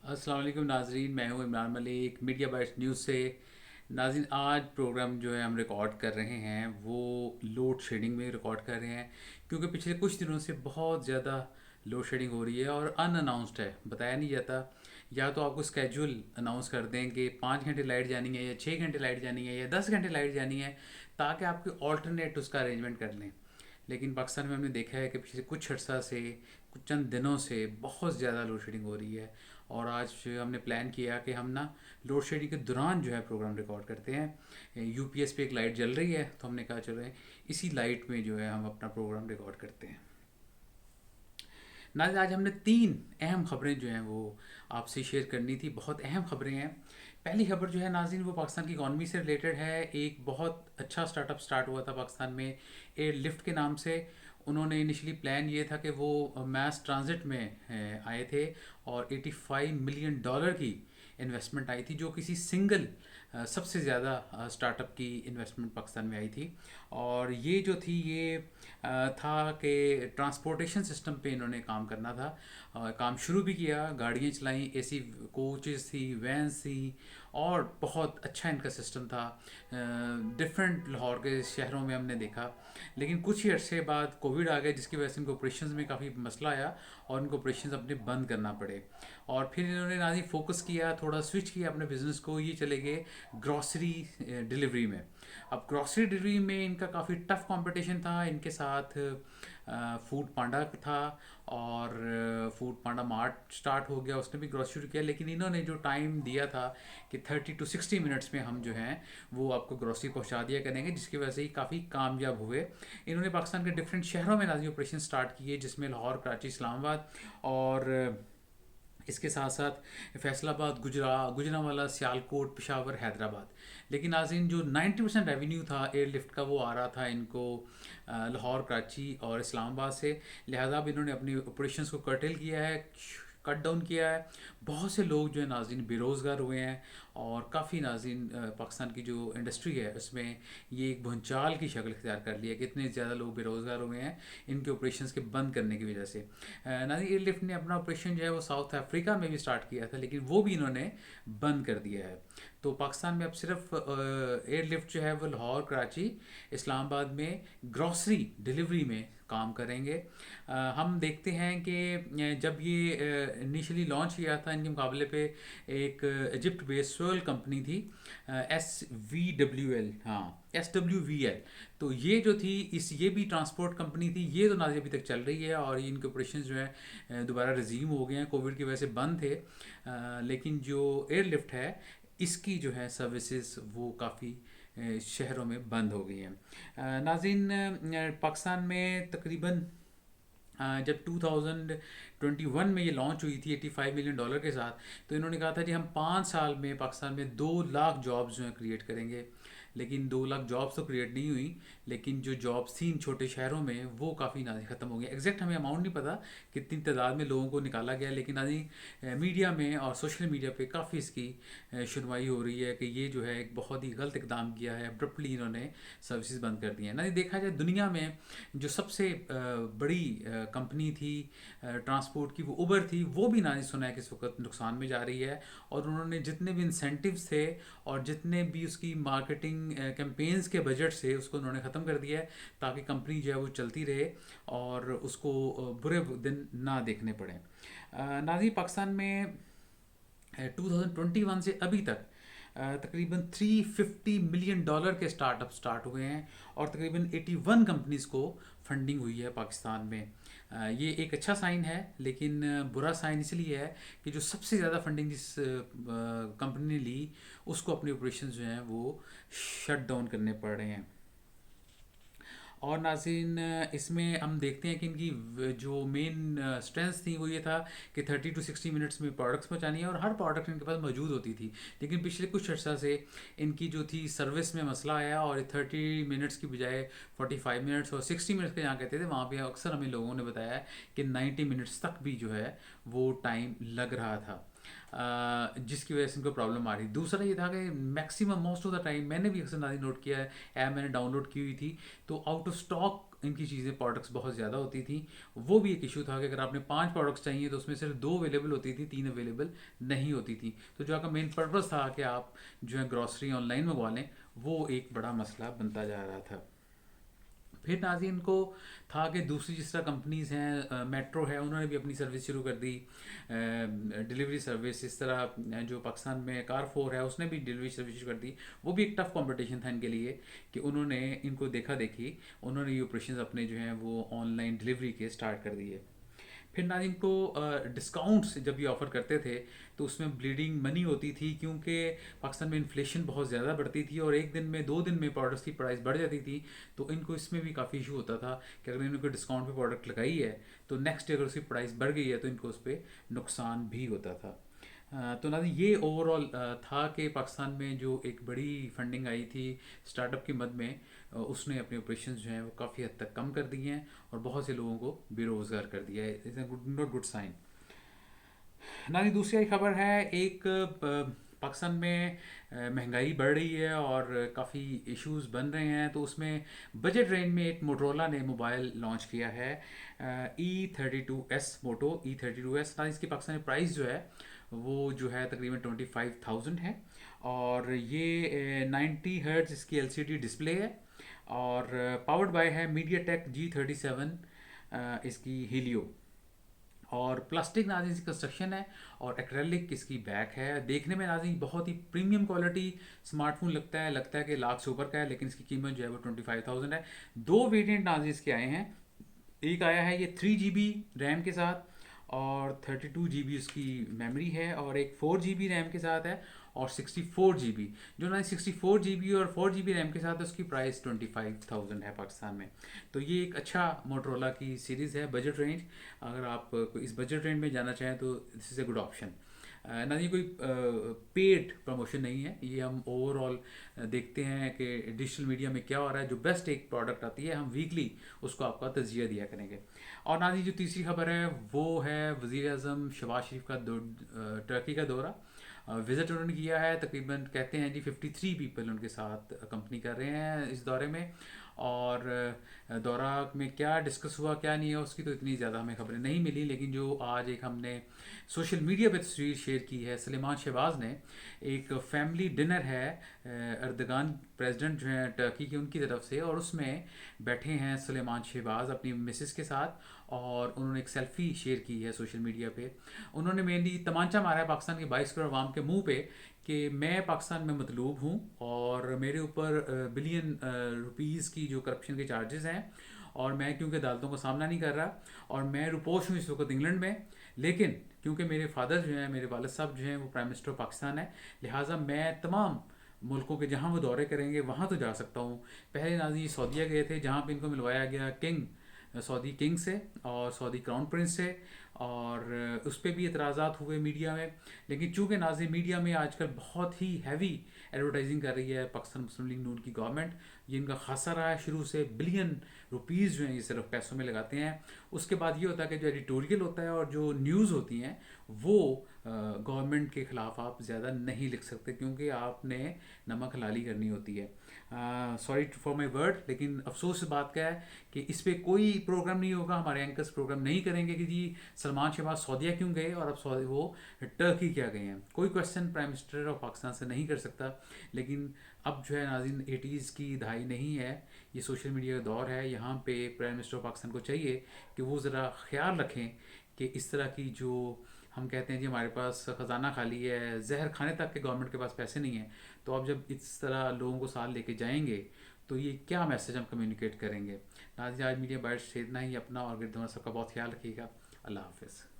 अस्सलाम वालेकुम नाजरीन, मैं हूं Imran Malik media bytes news से। नाजरीन, आज प्रोग्राम जो है हम रिकॉर्ड कर रहे हैं वो लोड शेडिंग में रिकॉर्ड कर रहे हैं, क्योंकि पिछले कुछ दिनों से बहुत ज़्यादा लोड शेडिंग हो रही है और अनअनाउंस्ड है, बताया नहीं जाता। या तो आपको स्केड्यूल अनाउंस कर दें कि 5 घंटे लाइट जानी है या 6 घंटे लाइट जानी है या 10 घंटे लाइट जानी है, ताकि आपके ऑल्टरनेट उसका अरेंजमेंट कर लें। लेकिन पाकिस्तान में हमने देखा है कि पिछले कुछ अर्सा से, कुछ चंद दिनों से बहुत ज़्यादा लोड शेडिंग हो रही है। और आज हमने प्लान किया कि हम ना लोड शेडिंग के दौरान जो है प्रोग्राम रिकॉर्ड करते हैं। यूपीएस पे एक लाइट जल रही है, तो हमने कहा चलो इसी लाइट में जो है हम अपना प्रोग्राम रिकॉर्ड करते हैं। नाज़रीन, आज हमने 3 अहम खबरें जो हैं वो आपसे शेयर करनी थी। बहुत अहम खबरें हैं। पहली खबर जो है नाज़रीन, वो पाकिस्तान की इकॉनमी से रिलेटेड है। एक बहुत अच्छा स्टार्टअप स्टार्ट हुआ था पाकिस्तान में, एयर लिफ्ट के नाम से। उन्होंने इनिशियली प्लान ये था कि वो मैस ट्रांजिट में आए थे, और $85 मिलियन की इन्वेस्टमेंट आई थी, जो किसी सिंगल सबसे ज़्यादा स्टार्टअप की इन्वेस्टमेंट पाकिस्तान में आई थी। और ये जो थी ये था कि ट्रांसपोर्टेशन सिस्टम पे इन्होंने काम करना था। काम शुरू भी किया, गाड़ियाँ चलाई, एसी कोचेस थी, वैन्स थी, और बहुत अच्छा इनका सिस्टम था। डिफरेंट लाहौर के शहरों में हमने देखा। लेकिन कुछ ही अर्से बाद कोविड आ गया, जिसकी वजह से इनको ऑपरेशंस में काफ़ी मसला आया और इनको ऑपरेशंस अपने बंद करना पड़े। और फिर इन्होंने ना ही फोकस किया, थोड़ा स्विच किया अपने बिजनेस को, ये चले गए ग्रॉसरी डिलीवरी में। अब ग्रॉसरी डिलीवरी में इनका काफ़ी टफ कंपटीशन था। इनके साथ फूड पांडा था, और फूड पांडा मार्ट स्टार्ट हो गया, उसने भी ग्रॉसरी किया। लेकिन इन्होंने जो टाइम दिया था कि 30 to 60 मिनट्स में हम जो हैं वो आपको ग्रॉसरी पहुंचा दिया करेंगे, जिसकी वजह से ही काफ़ी कामयाब हुए। इन्होंने पाकिस्तान के डिफरेंट शहरों में नाजी ऑपरेशन स्टार्ट किए, जिसमें लाहौर, कराची, इस्लामाबाद, और इसके साथ साथ फैसलाबाद, गुजरांवाला, सियालकोट, पेशावर, हैदराबाद। लेकिन नाज़रीन, जो 90% रेवेन्यू था एयरलिफ्ट का वो आ रहा था इनको लाहौर, कराची और इस्लामाबाद से। लिहाजा अब इन्होंने अपनी ऑपरेशंस को कर्टेल किया है, कट डाउन किया है। बहुत से लोग जो है नाज़रीन बेरोज़गार हुए हैं, और काफ़ी नाज़रीन पाकिस्तान की जो इंडस्ट्री है उसमें ये एक भूचाल की शक्ल इख्तियार कर लिया कि इतने ज़्यादा लोग बेरोज़गार हुए हैं इनके ऑपरेशंस के बंद करने की वजह से। नाज़रीन, एयरलिफ्ट ने अपना ऑपरेशन जो है वो साउथ अफ्रीका में भी स्टार्ट किया था, लेकिन वो भी इन्होंने बंद कर दिया है। तो पाकिस्तान में अब सिर्फ एयरलिफ्ट जो है वो लाहौर, कराची, इस्लामाबाद में ग्रॉसरी डिलीवरी में काम करेंगे। हम देखते हैं कि जब ये इनिशियली लॉन्च किया था, इनके मुकाबले पे एक इजिप्ट बेस्ड सोयल कंपनी थी, SVWL, हाँ, SWVL। तो ये जो थी, ये भी ट्रांसपोर्ट कंपनी थी। ये तो नाज़ी अभी तक चल रही है, और ये इनके ऑपरेशन जो है दोबारा रिज्यूम हो गए हैं। कोविड की वजह से बंद थे, लेकिन जो एयरलिफ्ट है इसकी जो है सर्विसेज वो काफ़ी शहरों में बंद हो गई हैं। नाज़रीन, पाकिस्तान में तकरीबन जब 2021 में ये लॉन्च हुई थी $85 मिलियन के साथ, तो इन्होंने कहा था कि हम 5 साल में पाकिस्तान में 2 लाख जॉब्स जो हैं क्रिएट करेंगे। लेकिन 2 लाख जॉब्स तो क्रिएट नहीं हुई, लेकिन जो जॉब्स थी इन छोटे शहरों में वो काफ़ी नाजी ख़त्म हो गया। एग्जैक्ट हमें अमाउंट नहीं पता कितनी तादाद में लोगों को निकाला गया, लेकिन नाजी मीडिया में और सोशल मीडिया पे काफ़ी इसकी सुनवाई हो रही है कि ये जो है एक बहुत ही गलत इकदाम किया है। अब्रप्टली इन्होंने सर्विसेज बंद कर दी हैं। नाजी, देखा जाए दुनिया में जो सबसे बड़ी कंपनी थी ट्रांसपोर्ट की, वो उबर थी, वो भी नाजी सुना है कि इस वक्त नुकसान में जा रही है। और उन्होंने जितने भी इंसेंटिव्स थे और जितने भी उसकी मार्केटिंग कैंपेन्स के बजट से, उसको उन्होंने ख़त्म कर दिया है, ताकि कंपनी जो है वो चलती रहे और उसको बुरे दिन ना देखने पड़े। नाजी, पाकिस्तान में 2021 से अभी तक तकरीबन $350 मिलियन के स्टार्टअप स्टार्ट हुए हैं, और तकरीबन 81 कंपनीज को फंडिंग हुई है पाकिस्तान में। ये एक अच्छा साइन है, लेकिन बुरा साइन इसलिए है कि जो सबसे ज़्यादा फंडिंग जिस कंपनी ने ली, उसको अपने ऑपरेशन जो हैं वो शट डाउन करने पड़ रहे हैं। और नाज़रीन, इसमें हम देखते हैं कि इनकी जो मेन स्ट्रेंथ थी वो ये था कि 30 to 60 मिनट्स में प्रोडक्ट्स पहुँचानी है, और हर प्रोडक्ट इनके पास मौजूद होती थी। लेकिन पिछले कुछ अर्सा से इनकी जो थी सर्विस में मसला आया, और 30 मिनट्स की बजाय 45 मिनट्स और 60 मिनट्स के जहाँ कहते थे, वहाँ पे अक्सर हमें लोगों ने बताया कि 90 मिनट्स तक भी जो है वो टाइम लग रहा था, जिसकी वजह से इनको प्रॉब्लम आ रही। दूसरा ये था कि maximum most of the time, मैंने भी अक्सर नाज़रीन नोट किया है, ऐप मैंने डाउनलोड की हुई थी, तो आउट ऑफ स्टॉक इनकी चीज़ें प्रोडक्ट्स बहुत ज़्यादा होती थी। वो भी एक इशू था कि अगर आपने 5 प्रोडक्ट्स चाहिए तो उसमें सिर्फ 2 अवेलेबल होती थी, 3 अवेलेबल नहीं होती थी। तो जो आपका मेन पर्पस था कि आप जो है ग्रॉसरी ऑनलाइन मंगवा लें, वो एक बड़ा मसला बनता जा रहा था। फिर नाज़रीन को था कि दूसरी जिस तरह कंपनीज़ हैं, मेट्रो है, उन्होंने भी अपनी सर्विस शुरू कर दी, डिलीवरी सर्विस। इस तरह जो पाकिस्तान में कारफोर है उसने भी डिलीवरी सर्विस शुरू कर दी। वो भी एक टफ कंपटीशन था इनके लिए कि उन्होंने इनको देखा देखी, उन्होंने ये ऑपरेशन अपने जो हैं वो ऑनलाइन डिलीवरी के स्टार्ट कर दिए। फिर नाज़रीन को डिस्काउंट्स जब ये ऑफ़र करते थे तो उसमें ब्लीडिंग मनी होती थी, क्योंकि पाकिस्तान में इन्फ्लेशन बहुत ज़्यादा बढ़ती थी और एक दिन में 2 दिन में प्रोडक्ट्स की प्राइस बढ़ जाती थी। तो इनको इसमें भी काफ़ी इशू होता था कि अगर इन्होंने कोई डिस्काउंट पे प्रोडक्ट लगाई है तो नेक्स्ट डे अगर उसकी प्राइस बढ़ गई है तो इनको उस पर नुकसान भी होता था। तो नाज़रीन ये ओवरऑल था कि पाकिस्तान में जो एक बड़ी फंडिंग आई थी स्टार्टअप की मद में, उसने अपने ऑपरेशन जो हैं वो काफ़ी हद तक कम कर दिए हैं और बहुत से लोगों को बेरोज़गार कर दिया है। It's not good sign. नानी दूसरी खबर है, एक पाकिस्तान में महंगाई बढ़ रही है और काफ़ी इश्यूज बन रहे हैं, तो उसमें बजट रेंज में एक मोटरोला ने मोबाइल लॉन्च किया है, E32S मोटो E32S। ना इसकी पाकिस्तानी प्राइस जो है वो जो है तकरीबन 25,000 है और ये 90 हर्ट्ज इसकी एलसीडी डिस्प्ले है और पावर्ड बाय है मीडिया टेक G37 इसकी हीलियो। और प्लास्टिक नाजी की कंस्ट्रक्शन है और एक्रेलिक इसकी बैक है। देखने में नाजी बहुत ही प्रीमियम क्वालिटी स्मार्टफोन लगता है कि लाख से ऊपर का है, लेकिन इसकी कीमत जो है वो 25,000 है। 2 वेरिएंट नाजी इसके आए हैं। एक आया है ये 3 GB रैम के साथ और 32 GB उसकी मेमोरी है, और एक 4 GB रैम के साथ है और 64 GB। जो ना 64 GB और 4 GB रैम के साथ है उसकी प्राइस 25,000 है पाकिस्तान में। तो ये एक अच्छा मोटरोला की सीरीज़ है बजट रेंज। अगर आप इस बजट रेंज में जाना चाहें तो this is a good option. ना ये कोई पेड प्रमोशन नहीं है, ये हम ओवरऑल देखते हैं कि डिजिटल मीडिया में क्या हो रहा है। जो बेस्ट एक प्रोडक्ट आती है हम वीकली उसको आपका तजिया दिया करेंगे। और नाजी जो तीसरी खबर है वो है वज़ीर आज़म शहबाज शरीफ का टर्की का दौरा। विज़िट उन्होंने किया है, तकरीबन कहते हैं जी 53 पीपल उनके साथ कंपनी कर रहे हैं इस दौरे में। और दौरा में क्या डिस्कस हुआ क्या नहीं है उसकी तो इतनी ज़्यादा हमें खबरें नहीं मिली, लेकिन जो आज एक हमने सोशल मीडिया पे तस्वीर शेयर की है, सलेमान शहबाज ने, एक फैमिली डिनर है अर्दगान प्रेसिडेंट जो हैं टर्की के उनकी तरफ से, और उसमें बैठे हैं सलेमान शहबाज अपनी मिसेस के साथ और उन्होंने एक सेल्फी शेयर की है सोशल मीडिया पे। उन्होंने मेनली तमांचा मारा है पाकिस्तान के 22 करोड़ आवाम के मुंह पे कि मैं पाकिस्तान में मतलूब हूँ और मेरे ऊपर बिलियन रुपीज़ की जो करप्शन के चार्जेस हैं और मैं क्योंकि अदालतों का सामना नहीं कर रहा और मैं रुपोश हूँ इस वक्त इंग्लैंड में, लेकिन क्योंकि मेरे फादर जो हैं, मेरे वालिद साहब जो हैं वो प्राइम मिनिस्टर ऑफ पाकिस्तान है, लिहाजा मैं तमाम मुल्कों के जहाँ वो दौरे करेंगे वहाँ तो जा सकता हूँ। पहले नाजी सऊदीया गए थे जहाँ पे इनको मिलवाया गया सऊदी किंग से और सऊदी क्राउन प्रिंस से, और उस पर भी एतराज़ात हुए मीडिया में। लेकिन चूँकि नाज़ी मीडिया में आजकल बहुत ही हैवी एडवर्टाइजिंग कर रही है पाकिस्तान मुस्लिम लीग नून की गवर्नमेंट, ये इनका खासा रहा है शुरू से, बिलियन रुपीज़ जो हैं ये सिर्फ पैसों में लगाते हैं। उसके बाद ये होता है कि जो एडिटोरियल होता है और जो न्यूज़ होती हैं वो गवर्नमेंट के ख़िलाफ़ आप ज़्यादा नहीं लिख सकते क्योंकि आपने नमक हलाली करनी होती है। सॉरी फॉर माई वर्ड, लेकिन अफसोस इस बात का है कि इस पर कोई प्रोग्राम नहीं होगा, हमारे एंकर्स प्रोग्राम नहीं करेंगे कि जी सलमान शहबाज सऊदीया क्यों गए और अब वो टर्की क्या गए हैं। कोई question prime minister of Pakistan से नहीं कर सकता। लेकिन अब जो है नाज़रीन 80s की दहाई नहीं है, ये सोशल मीडिया का दौर है। यहाँ पे प्राइम मिनिस्टर ऑफ पाकिस्तान को चाहिए कि वो ज़रा ख्याल रखें कि इस तरह की जो हम कहते हैं जी हमारे पास ख़जाना खाली है, जहर खाने तक के गवर्नमेंट के पास पैसे नहीं हैं, तो अब जब इस तरह लोगों को साथ लेके जाएंगे तो ये क्या मैसेज हम कम्युनिकेट करेंगे। नाज़रीन आज मीडिया बाइट्स से इतना ही। अपना और गिरदों सबका बहुत ख्याल रखिएगा। अल्लाह हाफिज़।